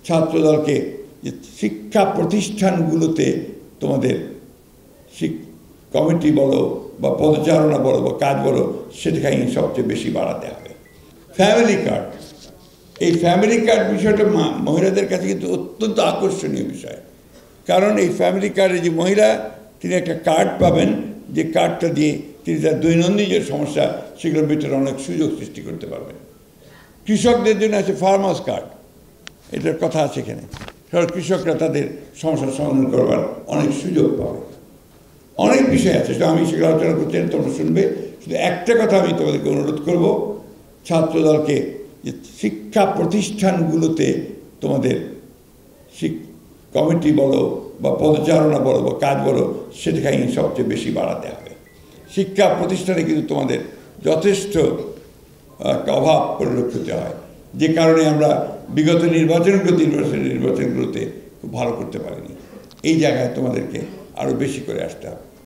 ছাত্রদলকে যে শিক্ষা প্রতিষ্ঠানগুলোতে তোমাদের কমিটি বলো বা পদচারণা বলো বা কাজ বলো সেটাকে সবচেয়ে বেশি বাড়াতে হবে। ফ্যামিলি কার্ড, এই ফ্যামিলি কার্ড বিষয়টা মহিলাদের কাছে কিন্তু অত্যন্ত আকর্ষণীয় বিষয়। কারণ এই ফ্যামিলি কার্ডে যে মহিলা তিনি একটা কার্ড পাবেন, যে কার্ডটা দিয়ে তিনি তার দৈনন্দিন যে সমস্যা সেগুলো মেটার অনেক সুযোগ সৃষ্টি করতে পারবেন। কৃষকদের জন্য আছে ফার্মার্স কার্ড, এটার কথা আছে এখানে। কৃষকরা তাদের সমস্যার সমাধান করবার অনেক সুযোগ পাবে। অনেক বিষয় আছে, আমি সেগুলো আলোচনা করছি, তোমরা শুনবে। শুধু একটা কথা আমি তোমাদেরকে অনুরোধ করব, ছাত্রদলকে যে শিক্ষা প্রতিষ্ঠানগুলোতে তোমাদের কমিটি বলো বা পদচারণা বলো বা কাজ বলো সেটাকে সবচেয়ে বেশি বাড়াতে হবে। শিক্ষা প্রতিষ্ঠানে কিন্তু তোমাদের যথেষ্ট একটা অভাব পরিলক্ষিত হয়, যে কারণে আমরা বিগত নির্বাচনগুলোতে খুব ভালো করতে পারিনি। এই জায়গায় তোমাদেরকে আরও বেশি করে আসতে হবে।